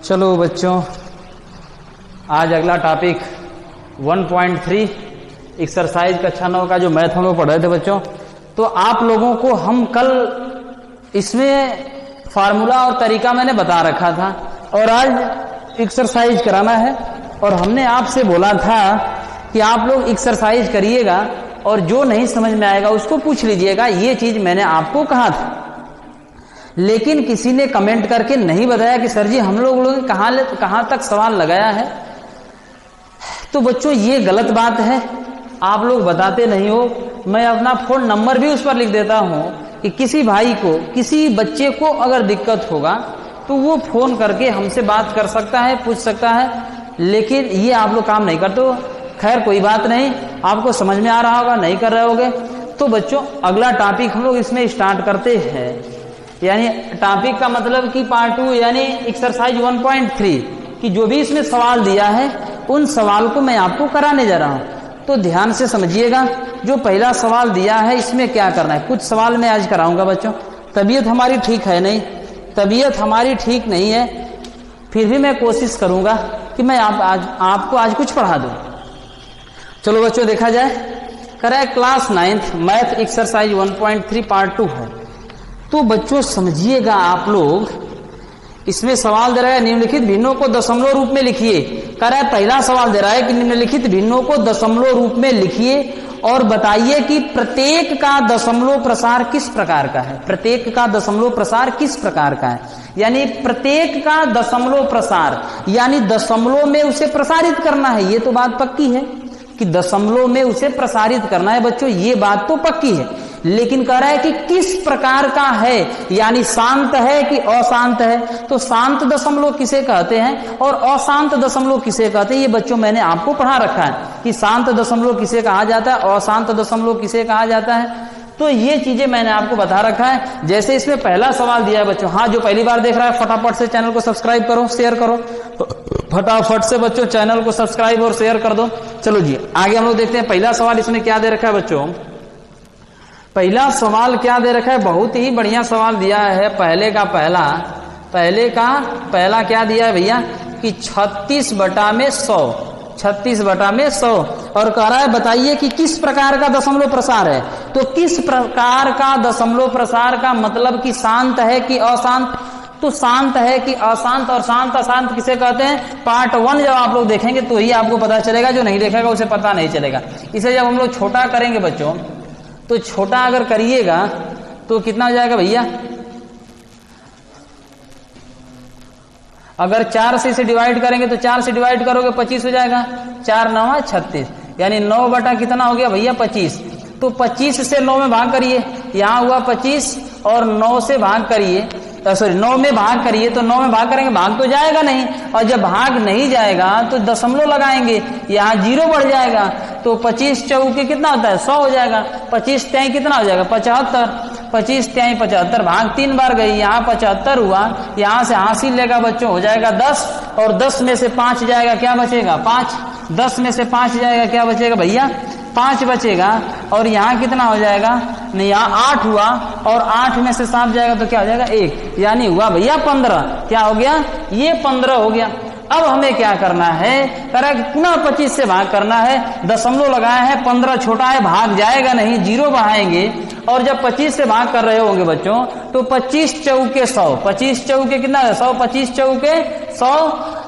चलो बच्चों, आज अगला टॉपिक 1.3 एक्सरसाइज कक्षा 9 का जो मैथ हम लोग पढ़ रहे थे बच्चों। तो आप लोगों को हम कल इसमें फार्मूला और तरीका मैंने बता रखा था और आज एक्सरसाइज कराना है। और हमने आपसे बोला था कि आप लोग एक्सरसाइज करिएगा और जो नहीं समझ में आएगा उसको पूछ लीजिएगा। ये चीज मैंने आपको कहा था, लेकिन किसी ने कमेंट करके नहीं बताया कि सर जी हम लोगों ने कहां तक सवाल लगाया है। तो बच्चों ये गलत बात है, आप लोग बताते नहीं हो। मैं अपना फोन नंबर भी उस पर लिख देता हूं कि किसी भाई को, किसी बच्चे को अगर दिक्कत होगा तो वो फोन करके हमसे बात कर सकता है, पूछ सकता है। लेकिन ये आप लोग काम नहीं करते हो। खैर कोई बात नहीं, आपको समझ में आ रहा होगा, नहीं कर रहे होगे। तो बच्चों अगला टॉपिक हम लोग इसमें स्टार्ट करते हैं। यानी टॉपिक का मतलब कि पार्ट 2 यानी एक्सरसाइज 1.3 कि जो भी इसमें सवाल दिया है उन सवाल को मैं आपको कराने जा रहा हूं। तो ध्यान से समझिएगा, जो पहला सवाल दिया है इसमें क्या करना है। कुछ सवाल मैं आज कराऊंगा बच्चों। तबीयत हमारी ठीक है नहीं, तबीयत हमारी ठीक नहीं है, फिर भी मैं कोशिश करूंगा कि मैं आपको आज कुछ पढ़ा दूं। चलो बच्चों देखा जाए, करें class 9th math exercise 1.3 part 2 है। तो बच्चों समझिएगा, आप लोग इसमें सवाल दे रहा है निम्नलिखित भिन्नों को दशमलव रूप में लिखिए। कह रहा है पहला सवाल दे रहा है कि निम्नलिखित भिन्नों को दशमलव रूप में लिखिए और बताइए कि प्रत्येक का दशमलव प्रसार किस प्रकार का है। प्रत्येक का दशमलव प्रसार किस प्रकार का है, यानी प्रत्येक का दशमलव प्रसार यानी दशमलव में उसे प्रसारित करना है। ये तो बात पक्की है कि दशमलव में उसे प्रसारित करना है बच्चों, ये बात तो पक्की है। लेकिन कह रहा है कि किस प्रकार का है, यानी शांत है कि अशांत है। तो शांत दशमलव किसे कहते हैं और अशांत दशमलव किसे कहते हैं, ये बच्चों मैंने आपको पढ़ा रखा है कि शांत दशमलव किसे कहा जाता है, अशांत दशमलव किसे कहा जाता है। तो ये चीजें मैंने आपको बता रखा है। जैसे इसमें पहला सवाल दिया है बच्चों, हाँ जो पहली बार देख रहा है फटाफट से चैनल को सब्सक्राइब करो, शेयर करो, फटाफट से बच्चों चैनल को सब्सक्राइब और शेयर कर दो। चलो जी आगे हम लोग देखते हैं पहला सवाल इसमें क्या दे रखा है बच्चों। पहला सवाल क्या दे रखा है, बहुत ही बढ़िया सवाल दिया है। पहले का पहला क्या दिया है भैया कि 36/100, 36/100 और कह रहा है बताइए कि किस प्रकार का दशमलव प्रसार है। तो किस प्रकार का दशमलव प्रसार का मतलब कि शांत है कि अशांत। तो शांत है कि अशांत और शांत अशांत किसे कहते हैं, पार्ट 1 जब आप लोग देखेंगे तो ही आपको पता चलेगा, जो नहीं देखेगा उसे पता नहीं चलेगा। इसे जब हम लोग छोटा करेंगे बच्चों, तो छोटा अगर करिएगा तो कितना हो जाएगा भैया, अगर 4 से इसे डिवाइड करेंगे तो 4 से डिवाइड करोगे 25 हो जाएगा, 4 9 36 यानी 9 बटा कितना हो गया भैया 25। तो 25 से 9 में भाग करिए, यहां हुआ 25 और 9 से भाग करिए, सॉरी 9 में भाग करिए। तो 9 में भाग करेंगे, भाग तो जाएगा नहीं, और जब भाग नहीं जाएगा तो दशमलव लगाएंगे, यहाँ 0 बढ़ जाएगा। तो 25 चौके कितना होता है 100 हो जाएगा, 25 त्याई कितना हो जाएगा 75, 25 त्याई 75, भाग 3 बार गई, यहाँ 75 हुआ, यहाँ से हासिल लेगा बच्चों हो जाएगा 10 और 10 में से 5 जाएगा, क्या बचेगा 5, 10 में से 5 जाएगा, क्या बचेगा भैया 5 बचेगा। और यहाँ कितना हो जाएगा, नहीं यहाँ 8 हुआ और 8 में से 7 जाएगा तो क्या हो जाएगा 1, यानी हुआ भैया 15। क्या हो गया, ये 15 हो गया। अब हमें क्या करना है, पुनः 25 से भाग करना है, दशमलव लगाया है, 15 छोटा है, भाग जाएगा नहीं, 0 बढ़ाएंगे। और जब 25 से भाग कर रहे होंगे बच्चों तो 25 चौके 100, 25 चौके कितना है 100, 25 चौके 100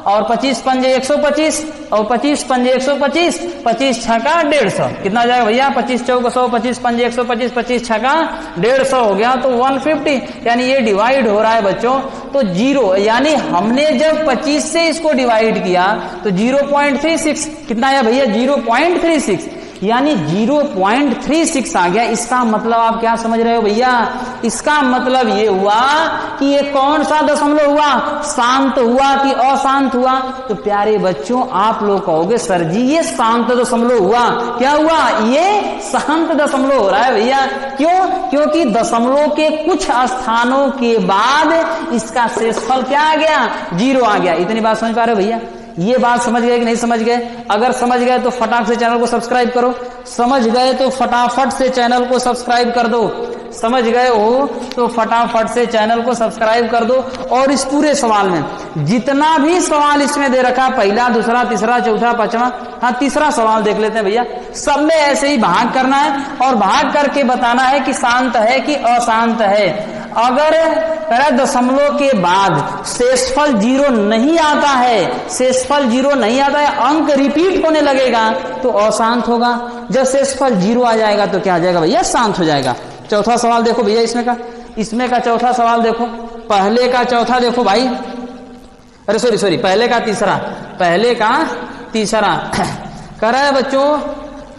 और 25 पंजे 125 और 25 पंजे 125, 25 छक्का 150 कितना हो जाएगा भैया 25 चौके 100, 25 पंजे 125, 25 छक्का 150 हो गया। तो 150 यानी ये डिवाइड हो रहा है बच्चों, तो 0 यानी हमने जब 25 से इसको डिवाइड किया तो 0.36 कितना आया भैया 0.36 यानी 0.36 आ गया। इसका मतलब आप क्या समझ रहे हो भैया, इसका मतलब ये हुआ कि ये कौन सा दशमलव हुआ, शांत हुआ कि अशांत हुआ। तो प्यारे बच्चों आप लोग कहोगे सर जी ये शांत दशमलव हुआ, क्या हुआ ये शांत दशमलव हो रहा है भैया। क्यों, क्योंकि दशमलव के कुछ स्थानों के बाद इसका शेषफल क्या आ गया 0 आ गया। इतनी बात समझ पा रहे हो भैया, ये बात समझ गए कि नहीं समझ गए। अगर समझ गए तो फटाक से चैनल को सब्सक्राइब करो, समझ गए तो फटाफट से चैनल को सब्सक्राइब कर दो। समझ गए हो तो फटाफट से चैनल को सब्सक्राइब कर दो। और इस पूरे सवाल में जितना भी सवाल इसमें दे रखा, पहला, दूसरा, तीसरा, चौथा, पांचवा, हाँ तीसरा सवाल देख लेते हैं भैया। सब में ऐसे ही भाग करना है और भाग करके बताना है कि शांत है कि अशांत है। अगर दशमलव के बाद शेषफल 0 नहीं आता है, शेषफल 0 नहीं आता है, अंक रिपीट होने लगेगा तो अशांत होगा। जब शेषफल 0 आ जाएगा तो क्या आ जाएगा भैया? शांत हो जाएगा। चौथा सवाल देखो भैया, इसमें का चौथा सवाल देखो, पहले का चौथा देखो भाई, अरे सॉरी पहले का तीसरा कह रहा है बच्चों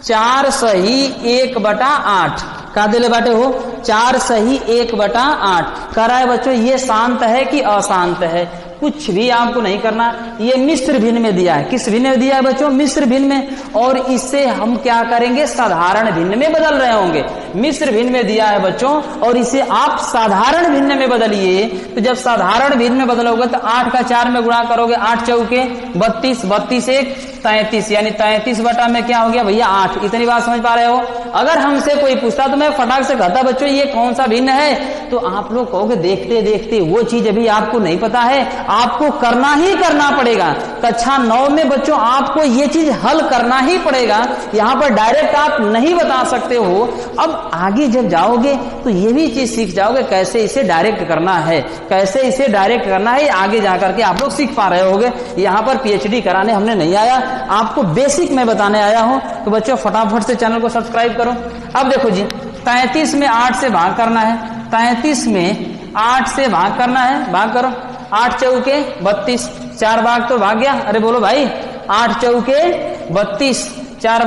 4 सही 1/8 का दिले बाटे हो 4 सही 1/8 कह रहा है बच्चों ये शांत है कि अशांत है? कुछ भी आपको नहीं करना, ये मिश्र भिन्न में दिया है। किस भिन्न में दिया है बच्चों? मिश्र भिन्न में। और इससे हम क्या करेंगे? साधारण भिन्न में बदल रहे होंगे। मिश्र भिन्न में दिया है बच्चों और इसे आप साधारण भिन्न में बदलिए। तो जब साधारण भिन्न में बदलोगे तो 8 का 4 में गुणा करोगे, 8 चौके 32, 32 1 33, यानी 33 बटा में क्या हो गया भैया? 8। इतनी बात समझ पा रहे हो? अगर हमसे कोई पूछता तो मैं फटाक से कहता बच्चों ये कौन सा भिन्न है, तो आप लोग कहोगे देखते देखते वो चीज अभी आपको नहीं पता है, आपको करना ही करना पड़ेगा। कक्षा 9 में बच्चों आपको ये चीज हल करना ही पड़ेगा। यहाँ पर डायरेक्ट आप नहीं बता सकते हो। अब आगे जब जाओगे तो ये भी चीज सीख जाओगे कैसे इसे डायरेक्ट करना है, कैसे इसे डायरेक्ट करना है। आगे जाकर के आप लोग सीख पा रहे होगे। यहाँ पर पीएचडी कराने हमने नहीं आया, आपको बेसिक में बताने आया हूं। तो बच्चों फटाफट से चैनल को सब्सक्राइब करो। अब देखो जी 33 में 8 से भाग करना है, 33 में 8 से भाग करना है, भाग करो। 8 चौके 32, 4 भाग तो भाग गया। अरे बोलो भाई, 8 चौके 32, 4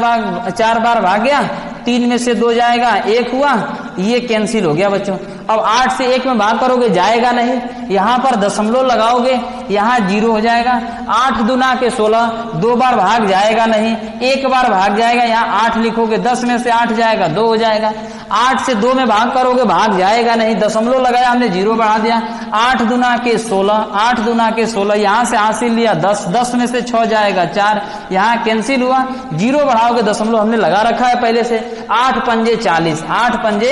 बार भाग गया, 3 में से 2 जाएगा, 1 हुआ, ये कैंसिल हो गया बच्चों। अब 8 से 1 में भाग करोगे, जाएगा नहीं। यहां पर दशमलव लगाओगे, यहां 0 हो जाएगा। 8 दूना के 16, 2 बार भाग जाएगा नहीं, 1 बार भाग जाएगा। यहां 8 लिखोगे, 10 में से 8 जाएगा, 2 हो जाएगा। 8 से 2 में भाग करोगे, भाग जाएगा नहीं, दशमलव लगाया हमने, 0 बढ़ा दिया। 8 दूना के 16, 8 दूना के 16, यहां से हासिल लिया 10, 10 में से 6 जाएगा 4, यहां कैंसिल हुआ। 0 बढ़ाओगे, दशमलव हमने लगा रखा है पहले से। 8 पंजे 40, 8 पंजे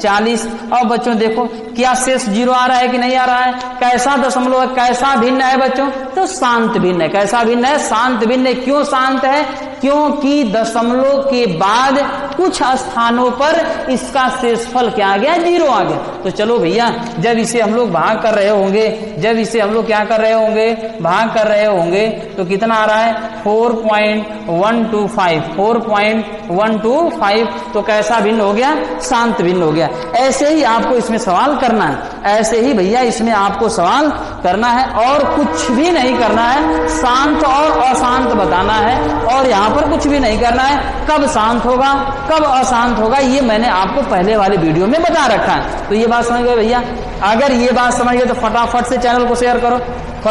40। अब बच्चों देखो क्या शेष 0 आ रहा है कि नहीं आ रहा है? कैसा दशमलव है, कैसा भिन्न है बच्चों? तो शांत भिन्न है। कैसा भिन्न है? शांत भिन्न है। क्यों शांत है? क्योंकि दशमलव के बाद कुछ स्थानों पर इसका शेषफल क्या आ गया? 0 आ गया। तो चलो भैया, जब इसे हम लोग भाग कर रहे होंगे, जब इसे हम लोग क्या कर रहे होंगे? भाग कर रहे होंगे, तो कितना आ रहा है? 4.125, 4.125। तो कैसा भिन्न हो गया? शांत भिन्न हो गया। ऐसे ही आपको इसमें सवाल करना है, ऐसे ही भैया इसमें आपको सवाल करना है और कुछ भी नहीं करना है। शांत और अशांत बताना है और यहाँ पर कुछ भी नहीं करना है। कब शांत होगा, कब अशांत होगा, ये मैंने आपको पहले वाले वीडियो में बता रखा है। तो ये बात समझ गए भैया? अगर ये बात समझ गए तो फटाफट से चैनल को शेयर करो।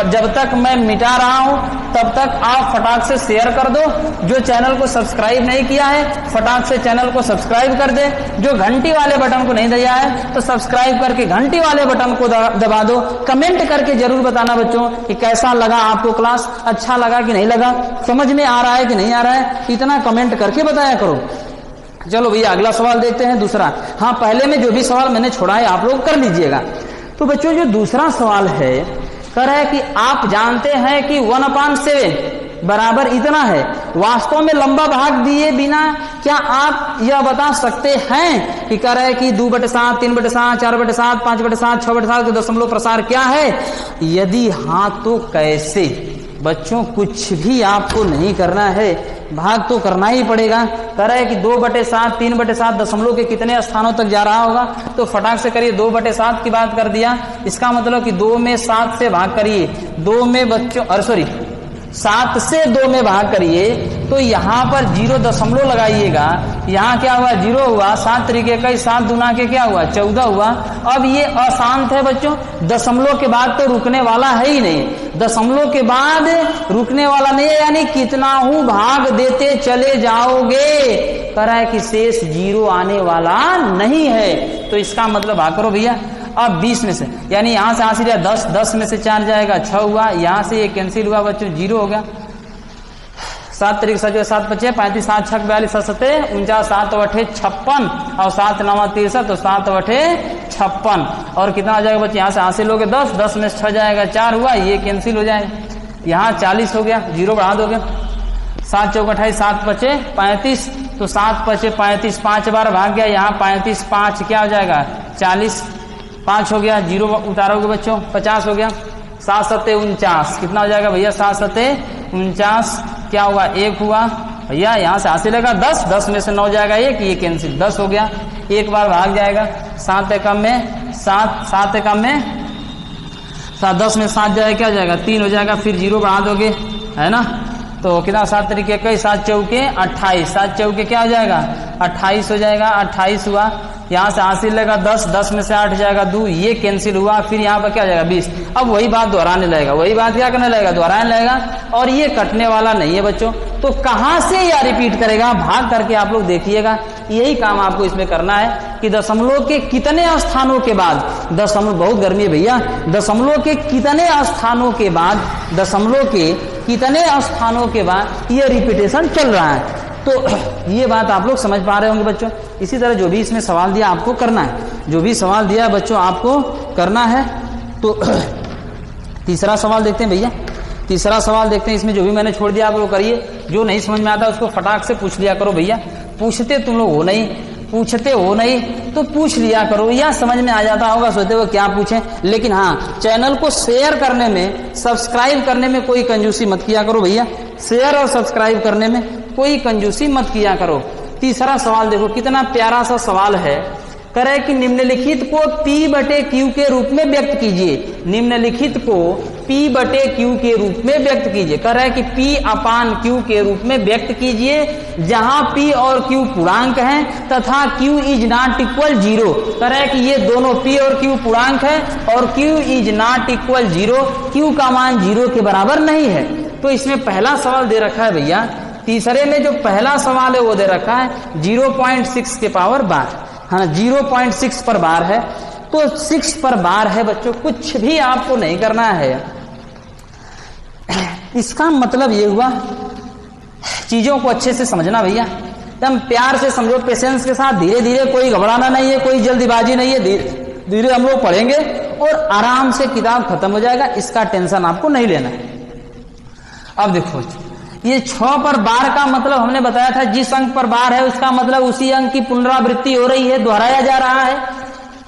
जब तक मैं मिटा रहा हूं तब तक आप फटाक से शेयर कर दो। जो चैनल को सब्सक्राइब नहीं किया है फटाक से चैनल को सब्सक्राइब कर दे। जो घंटी वाले बटन को नहीं दबाया है तो सब्सक्राइब करके घंटी वाले बटन को दबा दो। कमेंट करके जरूर बताना बच्चों कि कैसा लगा आपको क्लास, अच्छा लगा कि नहीं लगा, समझ में आ रहा है कि नहीं आ रहा है, इतना कमेंट करके बताया करो। चलो भैया अगला सवाल देखते हैं, दूसरा। हाँ, पहले में जो भी सवाल मैंने छोड़ा है आप लोग कर लीजिएगा। तो बच्चों जो दूसरा सवाल है, कह रहा है कि आप जानते हैं कि 1/7 बराबर इतना है। वास्तव में लंबा भाग दिए बिना क्या आप यह बता सकते हैं कि कह रहा है कि 2/7, 3/7, 4/7, 5/7, 6/7 का दशमलव प्रसार क्या है? यदि हाँ तो कैसे? बच्चों कुछ भी आपको नहीं करना है, भाग तो करना ही पड़ेगा। कह रहा है कि 2/7, 3/7 दशमलव के कितने स्थानों तक जा रहा होगा? तो फटाक से करिए, 2/7 की बात कर दिया। इसका मतलब कि 2 में 7 से भाग करिए, 2 में बच्चों 7 से 2 में भाग करिए तो यहाँ पर 0 दशमलव लगाइएगा। यहाँ क्या हुआ? 0 हुआ। 7 तरीके का 7 दूना के क्या हुआ? 14 हुआ। अब ये अशांत है बच्चों, दशमलव के बाद तो रुकने वाला है ही नहीं, दशमलव के बाद रुकने वाला नहीं है, यानी कितना हूं भाग देते चले जाओगे। कह रहा है कि शेष 0 आने वाला नहीं है। तो इसका मतलब भाग करो भैया। अब 20 में से, यानी यहां से हासिल 10 में से 4 जाएगा, 6 हुआ। यहां से ये कैंसिल हुआ बच्चों, 0 हो गया। 7 तरीके 7 पचे 35, 7 छक 42, 7 सते 49, 7 अठे 56 और 7 नवा 63, तो 7 अठे 56 और कितना आ जाएगा बच्चे, यहाँ से हासिल लोगे 10, 10 में 6 जाएगा 4 हुआ, ये कैंसिल हो जाएगा, यहाँ 40 हो गया, 0 बढ़ा दोगे, 7 चौक 28, 7 पचे 35, तो 7 पचे 35, 5 बार भाग गया, यहाँ 35, 5 क्या हो जाएगा 40, 5 हो गया, 0 उतारोगे बच्चों 50 हो गया, 7 सत्ते 49, कितना हो जाएगा भैया 7 सत्ते 49, क्या हुआ 1 हुआ भैया, यहाँ से हासिल लेगा 10, 10 में से 9 जाएगा 1, ये कैंसिल 10 हो गया, एक बार भाग जाएगा, 7 एकम में 7, 7 एकम में 7, 10 में 7 जाएगा, क्या हो जाएगा 3 हो जाएगा, फिर 0 बढ़ा दोगे, है ना, तो कितना 7 तरीके कई 7 चौके 28, 7 चौके क्या हो जाएगा 28 हो जाएगा, 28 हुआ, यहाँ से हासिल लेगा 10, 10 में से 8 जाएगा 2, ये कैंसिल हुआ, फिर यहाँ पर क्या हो जाएगा 20, अब वही बात दोहराने लगेगा, वही बात क्या करने लगेगा दोहराने लगेगा, और ये कटने वाला नहीं है बच्चों, तो कहां से या रिपीट करेगा, भाग करके आप लोग देखिएगा, यही काम आपको इसमें करना है कि दशमलव के कितने स्थानों के बाद, दशमलव बहुत गर्मी है भैया, दशमलव के कितने स्थानों के बाद, दशमलव के कितने स्थानों के बाद ये रिपीटेशन चल रहा है, तो ये बात आप लोग समझ पा रहे होंगे बच्चों। इसी तरह जो भी इसमें सवाल दिया आपको करना है, जो भी सवाल दिया बच्चों आपको करना है। तो तीसरा सवाल देखते हैं भैया, तीसरा सवाल देखते हैं, इसमें जो भी मैंने छोड़ दिया आप लोग करिए, जो नहीं समझ में आता उसको फटाक से पूछ लिया करो भैया, पूछते तुम लोग हो नहीं, पूछते हो नहीं तो पूछ लिया करो, या समझ में आ जाता होगा सोचते हो क्या पूछें, लेकिन हाँ चैनल को शेयर करने में, सब्सक्राइब करने में कोई कंजूसी मत किया करो भैया, शेयर और सब्सक्राइब करने में कोई कंजूसी मत किया करो। तीसरा सवाल देखो कितना प्यारा सा सवाल है, करे कि निम्नलिखित को P बटे Q के रूप में व्यक्त कीजिए, निम्नलिखित को P बटे Q के रूप में व्यक्त कीजिए, कह रहा है कि P अपान Q के रूप में व्यक्त कीजिए, जहां P और Q पूर्णांक हैं तथा Q इज नॉट इक्वल 0, कह रहा है कि ये दोनों P और Q पूर्णांक है और Q is not equal 0, Q का मान 0 के बराबर नहीं है। तो इसमें पहला सवाल दे रखा है भैया, तीसरे में जो पहला सवाल है वो दे रखा है 0.6 के पावर बार, हाँ 0.6 पर बार है, तो 6 पर बार है बच्चों, कुछ भी आपको नहीं करना है। इसका मतलब ये हुआ, चीजों को अच्छे से समझना भैया, एकदम प्यार से समझो, पेशेंस के साथ, धीरे धीरे, कोई घबराना नहीं है, कोई जल्दीबाजी नहीं है, धीरे धीरे हम लोग पढ़ेंगे और आराम से किताब खत्म हो जाएगा, इसका टेंशन आपको नहीं लेना है। अब देखो ये 6 पर बार का मतलब हमने बताया था, जिस अंक पर बार है उसका मतलब उसी अंक की पुनरावृत्ति हो रही है, दोहराया जा रहा है।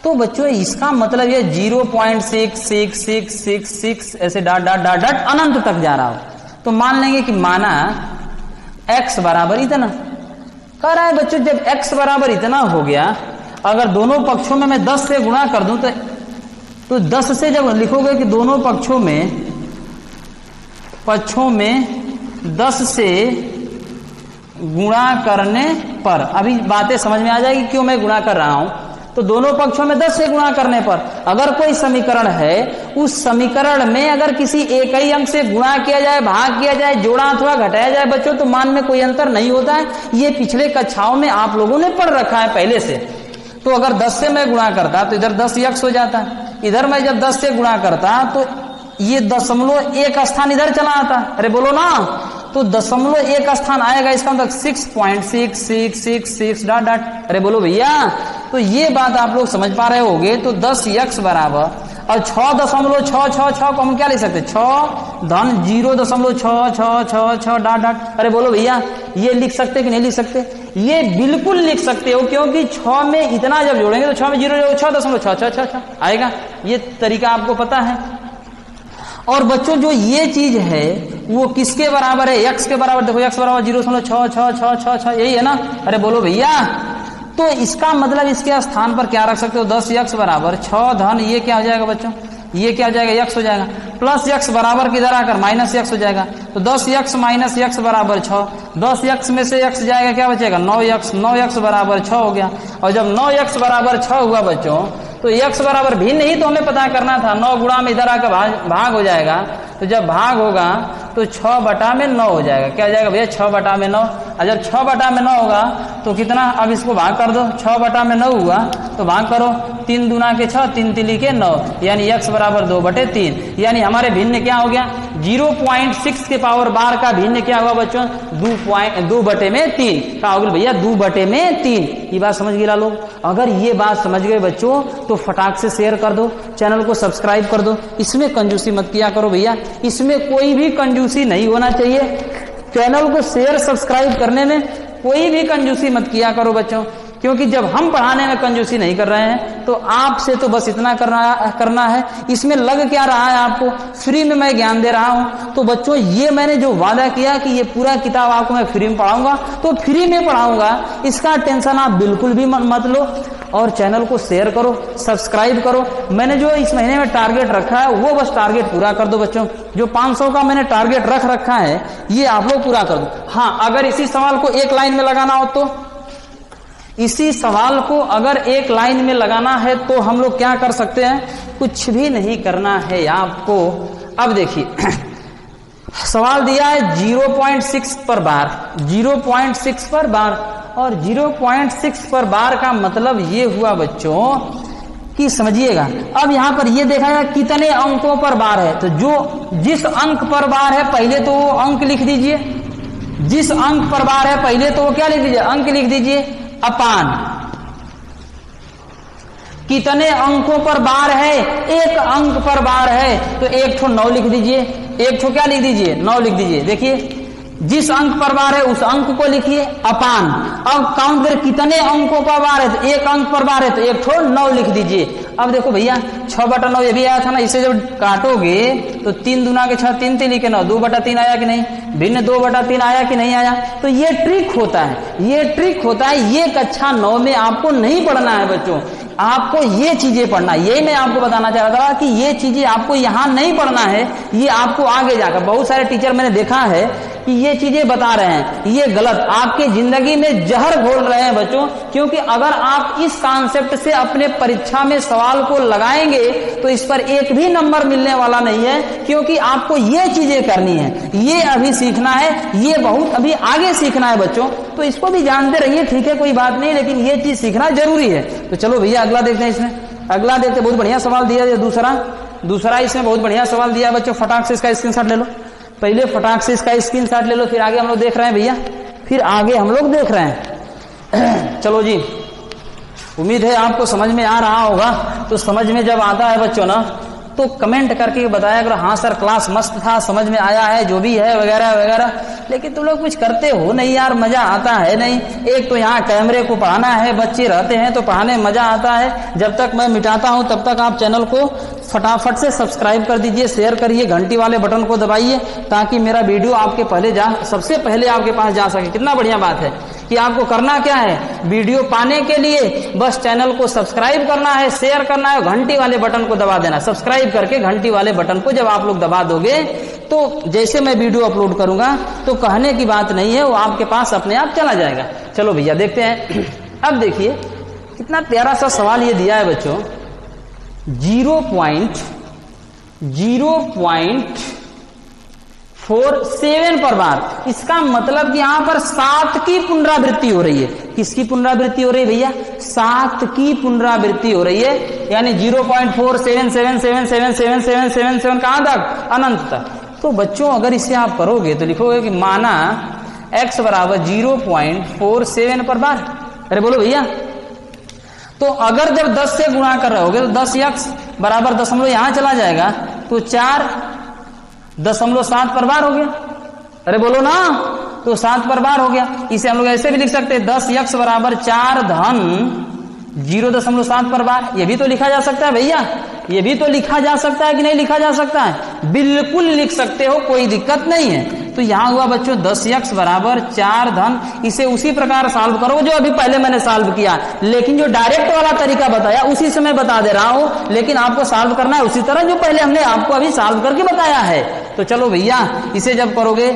तो बच्चों इसका मतलब ये 0.6666 ऐसे डॉट डॉट डॉट डॉट अनंत तक जा रहा हो, तो मान लेंगे कि माना x बराबर इतना, कह रहा है बच्चों जब x बराबर इतना हो गया, अगर दोनों पक्षों में मैं 10 से गुणा कर दूं तो 10 से जब लिखोगे कि दोनों पक्षों में 10 से गुणा करने पर, अभी बातें समझ में आ जाएगी क्यों मैं गुणा कर रहा हूं, तो दोनों पक्षों में 10 से गुणा करने पर अगर कोई समीकरण है, उस समीकरण में अगर किसी एक ही अंक से गुणा किया जाए, भाग किया जाए, जोड़ा अथवा घटाया जाए बच्चों, तो मान में कोई अंतर नहीं होता है। ये पिछले कक्षाओं में आप लोगों ने पढ़ रखा है पहले से। तो अगर 10 से मैं गुणा करता तो इधर 10 x हो जाता, इधर मैं जब 10 से गुणा करता तो ये 0.1 स्थान इधर चला आता, अरे बोलो ना, तो 0.1 स्थान आएगा, इसका मतलब 6.6666 डॉट डॉट, अरे बोलो भैया। तो ये बात आप लोग समझ पा रहे होगे। तो 10x बराबर और 6.666 को हम क्या लिख सकते, 6 धन 0.666 डॉट डॉट, अरे बोलो भैया ये लिख सकते कि नहीं लिख सकते, ये बिल्कुल लिख सकते हो, क्योंकि 6 में इतना जब जोड़ेंगे तो 6 में 0.666 आएगा, ये तरीका आपको पता है। और बच्चों जो ये चीज है वो किसके बराबर है, x के बराबर, देखो x बराबर 0.66666 यही है ना, अरे बोलो भैया। तो इसका मतलब इसके स्थान पर क्या रख सकते हो, 10x बराबर 6 धन ये क्या हो जाएगा बच्चों, ये क्या हो जाएगा x हो जाएगा, प्लस x बराबर किधर आकर माइनस x हो जाएगा, तो 10x माइनस x बराबर 6, 10x में से x जाएगा क्या बचेगा 9x, 9x बराबर 6 हो गया। और जब 9x बराबर 6 हुआ बच्चों, तो x बराबर भिन्न ही तो हमें पता करना था, 9 गुणा में इधर आकर भाग हो जाएगा, तो जब भाग होगा तो 6/9 हो जाएगा, क्या हो जाएगा भैया 6/9। और जब 6/9 होगा तो कितना, अब इसको भाग कर दो, 6/9 हुआ तो भाग करो, 3 दूना के 6, 3 तिली के 9, यानी x बराबर 2/3, यानी हमारे भिन्न क्या हो गया 0.6 के पावर बार का भिन्न क्या हुआ बच्चों? 2/3 का होगा भैया, 2/3। ये बात समझ गए लोग? अगर ये बात समझ गए बच्चों तो फटाक से शेयर कर दो, चैनल को सब्सक्राइब कर दो। इसमें कंजूसी मत किया करो भैया, इसमें कोई भी कंजूसी नहीं होना चाहिए। चैनल को शेयर सब्सक्राइब करने में कोई भी कंजूसी मत किया करो बच्चों, क्योंकि जब हम पढ़ाने में कंजूसी नहीं कर रहे हैं तो आपसे तो बस इतना करना है। इसमें लग क्या रहा है आपको? फ्री में मैं ज्ञान दे रहा हूं। तो बच्चों ये मैंने जो वादा किया कि ये पूरा किताब आपको मैं फ्री में पढ़ाऊंगा, तो फ्री में पढ़ाऊंगा, इसका टेंशन आप बिल्कुल भी मत लो। और चैनल को शेयर करो, सब्सक्राइब करो। मैंने जो इस महीने में टारगेट रखा है वो बस टारगेट पूरा कर दो बच्चों। जो 500 का मैंने टारगेट रख रखा है ये आप लोग पूरा कर दो। हाँ, अगर इसी सवाल को एक लाइन में लगाना हो तो, इसी सवाल को अगर एक लाइन में लगाना है तो हम लोग क्या कर सकते हैं? कुछ भी नहीं करना है आपको। अब देखिए सवाल दिया है 0.6 पर बार, 0.6 पर बार, और 0.6 पर बार का मतलब ये हुआ बच्चों कि समझिएगा। अब यहां पर ये देखा है कितने अंकों पर बार है, तो जो जिस अंक पर बार है पहले तो वो अंक लिख दीजिए। जिस अंक पर बार है पहले तो वो क्या लिख दीजिए? अंक लिख दीजिए, अपान कितने अंकों पर बार है? एक अंक पर बार है तो एक ठो 9 लिख दीजिए, एक ठो क्या लिख दीजिए? 9 लिख दीजिए। देखिए जिस अंक पर बार है उस अंक को लिखिए, अपान। अब काउंट करें कितने अंकों पर बार है, तो एक अंक पर बार है तो एक ठो 9 लिख दीजिए। अब देखो भैया 6/9 ये भी आया था ना, इसे जब काटोगे तो 3 दूना के 6, 3 3 9, 2/3 आया कि नहीं? भिन्न 2/3 आया कि नहीं आया? तो ये ट्रिक होता है, ये ट्रिक होता है। ये कक्षा 9 में आपको नहीं पढ़ना है बच्चों, आपको ये चीजें पढ़ना है। यही मैं आपको बताना चाह रहा था कि ये चीजें आपको यहां नहीं पढ़ना है, ये आपको आगे जाकर। बहुत सारे टीचर मैंने देखा है कि ये चीजें बता रहे हैं, ये गलत, आपके जिंदगी में जहर घोल रहे हैं बच्चों। क्योंकि अगर आप इस कॉन्सेप्ट से अपने परीक्षा में सवाल को लगाएंगे तो इस पर एक भी नंबर मिलने वाला नहीं है, क्योंकि आपको ये चीजें करनी है, ये अभी सीखना है, ये बहुत अभी आगे सीखना है बच्चों। तो इसको भी जानते रहिए, ठीक है, कोई बात नहीं, लेकिन ये चीज सीखना जरूरी है। तो चलो भैया अगला देखते हैं। इसमें अगला देखते, बहुत बढ़िया सवाल दिया है दूसरा इसमें बहुत बढ़िया सवाल दिया है बच्चों। फटाक से इसका स्क्रीनशॉट ले लो, पहले फटाक से इसका स्क्रीनशॉट ले लो, फिर आगे हम लोग देख रहे हैं भैया, फिर आगे हम लोग देख रहे हैं। चलो जी, उम्मीद है आपको समझ में आ रहा होगा। तो समझ में जब आता है बच्चों ना तो कमेंट करके बताया करो, हाँ सर क्लास मस्त था, समझ में आया है, जो भी है वगैरह वगैरह। लेकिन तुम लोग कुछ करते हो नहीं यार, मजा आता है नहीं। एक तो यहाँ कैमरे को पढ़ाना है, बच्चे रहते हैं तो पढ़ाने में मजा आता है। जब तक मैं मिटाता हूं तब तक आप चैनल को फटाफट से सब्सक्राइब कर दीजिए, शेयर करिए, घंटी वाले बटन को दबाइए, ताकि मेरा वीडियो आपके सबसे पहले आपके पास जा सके। कितना बढ़िया बात है कि आपको करना क्या है, वीडियो पाने के लिए बस चैनल को सब्सक्राइब करना है, शेयर करना है, घंटी वाले बटन को दबा देना। सब्सक्राइब करके घंटी वाले बटन को जब आप लोग दबा दोगे तो जैसे मैं वीडियो अपलोड करूंगा तो कहने की बात नहीं है, वो आपके पास अपने आप चला जाएगा। चलो भैया देखते हैं। अब देखिए कितना प्यारा सा सवाल ये दिया है बच्चों, 0.47 पर बार। इसका मतलब कि यहां पर 7 की पुनरावृत्ति हो रही है। किसकी पुनरावृत्ति हो रही है भैया? 7 की पुनरावृत्ति हो रही है, यानी 0.47777777 कहां तक? अनंत तक। तो बच्चों अगर इसे आप करोगे तो लिखोगे कि माना x बराबर 0.47 पर बार। अरे बोलो भैया, तो अगर जब 10 से गुणा कर रहे होगे तो 10x बराबर दशमलव यहां चला जाएगा तो 4.7 पर बार हो गया। अरे बोलो ना, तो 7 पर बार हो गया। इसे हम लोग ऐसे भी लिख सकते हैं 10x बराबर 4 धन 0.7 पर बार। ये भी तो लिखा जा सकता है भैया, ये भी तो लिखा जा सकता है कि नहीं लिखा जा सकता है? बिल्कुल लिख सकते हो, कोई दिक्कत नहीं है। तो यहां हुआ बच्चों 10x बराबर 4 धन, इसे उसी प्रकार सॉल्व करो जो अभी पहले मैंने सॉल्व किया, लेकिन जो डायरेक्ट वाला तरीका बताया उसी से मैं बता दे रहा हूं। लेकिन आपको सॉल्व करना है उसी तरह जो पहले हमने आपको अभी सॉल्व करके बताया है। तो चलो भैया इसे जब करोगे,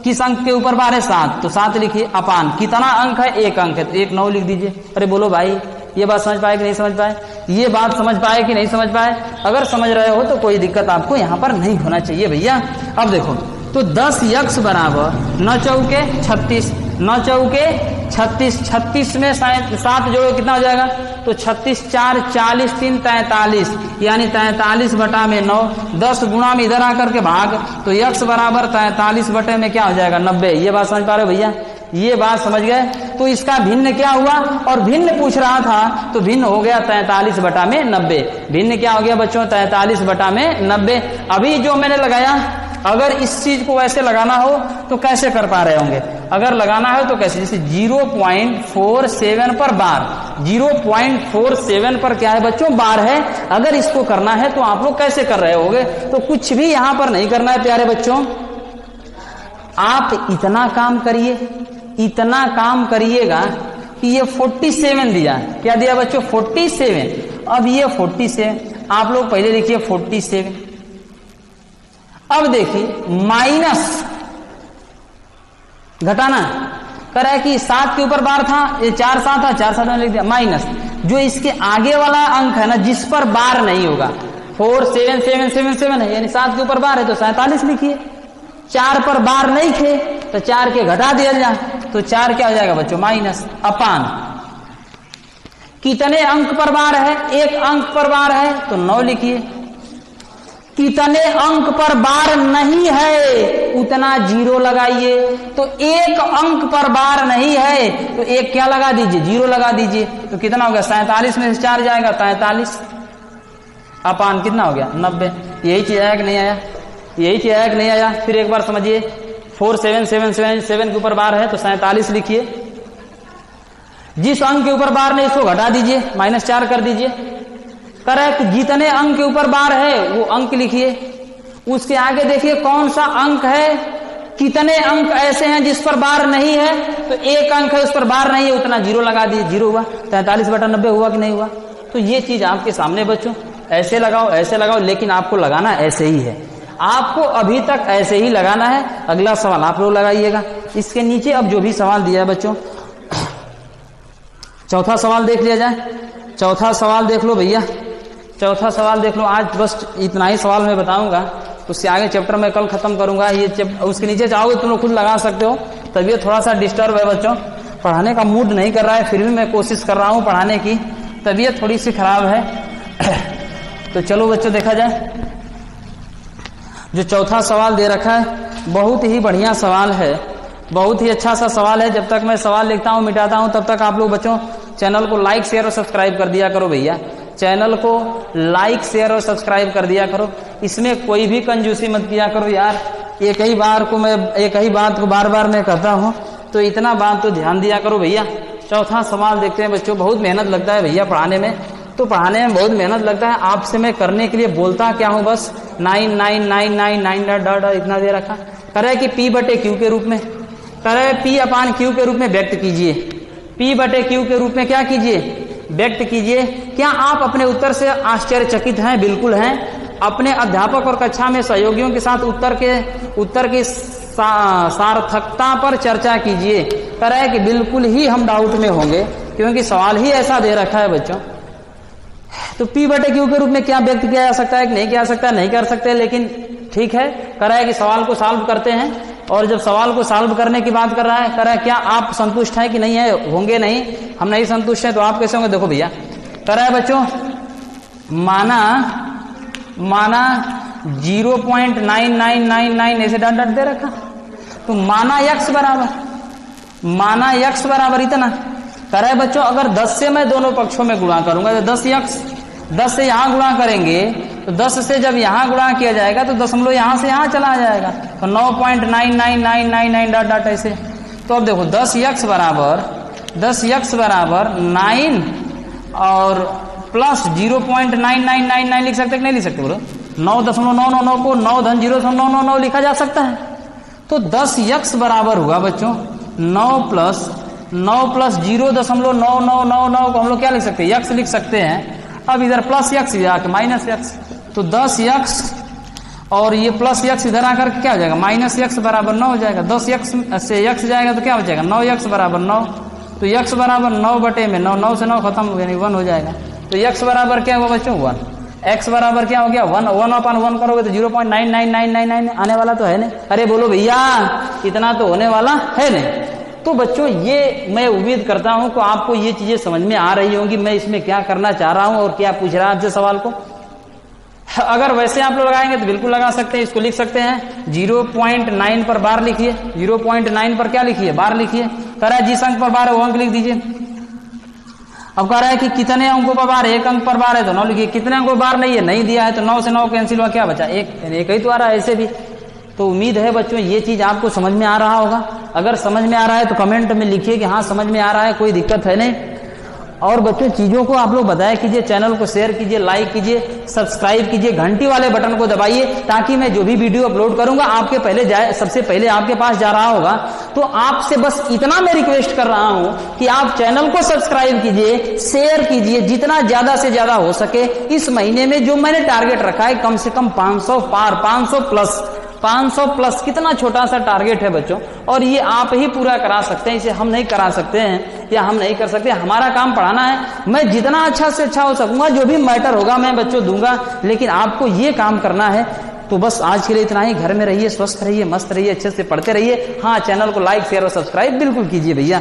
किस अंक के ऊपर बार है? 7, तो 7 लिखिए, अपान कितना अंक है? 1 अंक है तो 1 9 लिख दीजिए। अरे बोलो भाई, ये बात समझ पाए कि नहीं समझ पाए? ये बात समझ पाए कि नहीं समझ पाए? अगर समझ रहे हो तो कोई दिक्कत आपको यहां पर नहीं होना चाहिए भैया। अब देखो तो 10x बराबर 9 चौके 36, 9 चौके 36, 36 में 7 जोड़ो कितना हो जाएगा? तो 36 4 40 3 43, यानी 43 बटा में 9, 10 गुणा में इधर आकर के भाग, तो x बराबर 43 बटे में क्या हो जाएगा 90। ये बात समझ पा रहे हो भैया, ये बात समझ गए। तो इसका भिन्न क्या हुआ, और भिन्न पूछ रहा था तो भिन्न हो गया 43 बटा में 90। भिन्न क्या हो गया बच्चों 43 बटा में 90। अभी जो मैंने लगाया, अगर इस चीज को वैसे लगाना हो तो कैसे कर पा रहे होंगे, अगर लगाना है तो कैसे, जैसे 0.47 पर बार, 0.47 पर क्या है बच्चों बार है। अगर इसको करना है तो आप लोग कैसे कर रहे होंगे, तो कुछ भी यहां पर नहीं करना है प्यारे बच्चों, आप इतना काम करिए, इतना काम करिएगा कि ये 47 दिया, क्या दिया बच्चों 47। अब ये 47 आप लोग पहले लिखिए 47। अब देखिए माइनस घटाना कर है कि 7 के ऊपर बार था, ये 4 7 था, 4 7 में लिख दिया, माइनस जो इसके आगे वाला अंक है ना जिस पर बार नहीं होगा, 4 7 7 7 7 है, यानी 7 के ऊपर बार है तो 47 लिखिए। 4 पर बार नहीं थे तो 4 के घटा दिया जाए, तो 4 क्या हो जाएगा बच्चों माइनस अपान। कितने अंक पर बार है, 1 अंक पर बार है तो 9 लिखिए। कितने अंक पर बार नहीं है उतना 0 लगाइए, तो 1 अंक पर बार नहीं है तो 1 क्या लगा दीजिए 0 लगा दीजिए, तो कितना हो गया 47 में से 4 जाएगा 43 अपान कितना हो गया 90। यही चीज आया कि नहीं आया, यही चीज आया कि नहीं आया। फिर एक बार समझिए 4 7 7 7 7 के ऊपर बार है तो 47 लिखिए। जिस अंक के ऊपर बार नहीं इसको घटा दीजिए, -4 कर दीजिए। करेक्ट, जितने अंक के ऊपर बार है वो अंक लिखिए। उसके आगे देखिए कौन सा अंक है, कितने अंक ऐसे हैं जिस पर बार नहीं है, तो 1 अंक है उस पर बार नहीं है उतना 0 लगा दीजिए, 0 हुआ। 43 बटा 90 हुआ कि नहीं हुआ। तो ये चीज आपके सामने बच्चों, ऐसे लगाओ ऐसे लगाओ, लेकिन आपको लगाना ऐसे ही है, आपको अभी तक ऐसे ही लगाना है। अगला सवाल आप लोग लगाइएगा। इसके नीचे अब जो भी सवाल दिया है बच्चों, चौथा सवाल देख लिया जाए। चौथा सवाल देख लो भैया, चौथा सवाल देख लो। आज बस इतना ही सवाल मैं बताऊंगा, उससे आगे चैप्टर मैं कल खत्म करूंगा। ये उसके नीचे चाहोगे तुम लोग खुद लगा सकते हो। तबीयत थोड़ा सा डिस्टर्ब है बच्चों, पढ़ाने का मूड नहीं कर रहा है, फिर भी मैं कोशिश कर रहा हूं पढ़ाने की। तबीयत थोड़ी सी खराब है तो चलो बच्चों देखा जाए। जो चौथा सवाल दे रखा है बहुत ही बढ़िया सवाल है, बहुत ही अच्छा सा सवाल है। जब तक मैं सवाल लिखता हूं मिटाता हूं तब तक आप लोग बच्चों चैनल को लाइक शेयर और सब्सक्राइब कर दिया करो भैया। चैनल को लाइक शेयर और सब्सक्राइब कर दिया करो। इसमें कोई भी कंजूसी मत किया करो यार। एक ही बात को बार बार मैं कहता हूं, तो इतना बात तो ध्यान दिया करो भैया। चौथा सवाल देखते हैं बच्चों। बहुत मेहनत लगता है भैया पढ़ाने में, तो पढ़ाने में बहुत मेहनत लगता है। आपसे मैं करने के लिए बोलता क्या हूं, बस 9 9 9 9 9 डॉट इतना दे रखा। करे कि P बटे Q के रूप में, करे P अपान Q के रूप में व्यक्त कीजिए। P बटे Q के रूप में क्या कीजिए, व्यक्त कीजिए। क्या आप अपने उत्तर से आश्चर्यचकित हैं? बिल्कुल हैं। अपने अध्यापक और कक्षा में सहयोगियों के साथ उत्तर की सार्थकता पर चर्चा कीजिए। करे कि बिल्कुल ही हम डाउट में होंगे, क्योंकि सवाल ही ऐसा दे रखा है बच्चों। तो P बटे Q के रूप में क्या व्यक्त किया जा सकता है कि नहीं किया जा सकता, नहीं कर सकते, लेकिन ठीक है। करा है कि सवाल को सॉल्व करते हैं, और जब सवाल को सॉल्व करने की बात कर रहा है, करा है क्या आप संतुष्ट हैं कि नहीं है, होंगे नहीं, हम नहीं संतुष्ट हैं, तो आप कैसे होंगे। देखो भैया करा है बच्चों, माना 0.9999 ऐसे डॉट डॉट दे रखा, तो माना x बराबर इतना। करा है बच्चों, अगर 10 से मैं दोनों पक्षों में गुणा करूंगा तो 10x, 10 से यहां गुणा करेंगे तो 10 से जब यहां गुणा किया जाएगा तो दशमलव यहां से यहां चला जाएगा, तो 9.99999 डॉट डॉट ऐसे। तो अब देखो 10x बराबर 9 और प्लस 0.9999 लिख सकते कि नहीं लिख सकते बोलो। 9.999 को 9 धन 0.999 लिखा जा सकता है। तो 10x बराबर हुआ बच्चों 9 प्लस 0.9999 को हम लोग क्या लिख सकते हैं, x लिख सकते हैं। अब इधर प्लस x जाके माइनस x, तो 10x और ये प्लस x इधर आकर क्या हो जाएगा, माइनस x बराबर 9 हो जाएगा। 10x से x जाएगा तो क्या हो जाएगा, 9x बराबर 9। तो x बराबर 9 बटे में 9, 9 से 9 खत्म हो गया, 1 हो जाएगा। तो x बराबर क्या हुआ बच्चों 1, x बराबर क्या हो गया 1, 1/1 करोगे तो 0.99999 आने वाला तो है नहीं। अरे बोलो भैया, इतना तो होने वाला है नहीं। तो बच्चों ये मैं उम्मीद करता हूं कि आपको ये चीजें समझ में आ रही होंगी, मैं इसमें क्या करना चाह रहा हूं और क्या पूछ रहा है आपसे सवाल को। अगर वैसे आप लोग लगाएंगे तो बिल्कुल लगा सकते हैं, इसको लिख सकते हैं 0.9 पर बार लिखिए, 0.9 पर क्या लिखिए, बार लिखिए। कह रहा है जिस अंक पर बार है वो अंक लिख दीजिए। अब कह रहा है कि कितने अंकों पर बार, एक अंक पर बार है तो 9 लिखिए। कितने अंकों पर बार नहीं है, नहीं दिया है तो 9 से 9 कैंसिल हुआ, क्या बचा, एक ही तो आ रहा है ऐसे भी। तो उम्मीद है बच्चों ये चीज आपको समझ में आ रहा होगा। अगर समझ में आ रहा है तो कमेंट में लिखिए कि हाँ समझ में आ रहा है, कोई दिक्कत है नहीं। और बच्चों चीजों को आप लोग बताया कीजिए, चैनल को शेयर कीजिए, लाइक कीजिए, सब्सक्राइब कीजिए, घंटी वाले बटन को दबाइए ताकि मैं जो भी वीडियो अपलोड करूंगा आपके पहले जाए, सबसे पहले आपके पास जा रहा होगा। तो आपसे बस इतना मैं रिक्वेस्ट कर रहा हूं कि आप चैनल को सब्सक्राइब कीजिए, शेयर कीजिए, जितना ज्यादा से ज्यादा हो सके। इस महीने में जो मैंने टारगेट रखा है कम से कम 500 पार, 500 प्लस कितना छोटा सा टारगेट है बच्चों, और ये आप ही पूरा करा सकते हैं, इसे हम नहीं करा सकते हैं या हम नहीं कर सकते। हमारा काम पढ़ाना है, मैं जितना अच्छा से अच्छा हो सकूंगा, जो भी मैटर होगा मैं बच्चों दूंगा, लेकिन आपको ये काम करना है। तो बस आज के लिए इतना ही। घर में रहिए, स्वस्थ रहिए, मस्त रहिए, अच्छे से पढ़ते रहिए। हाँ, चैनल को लाइक शेयर और सब्सक्राइब बिल्कुल कीजिए भैया।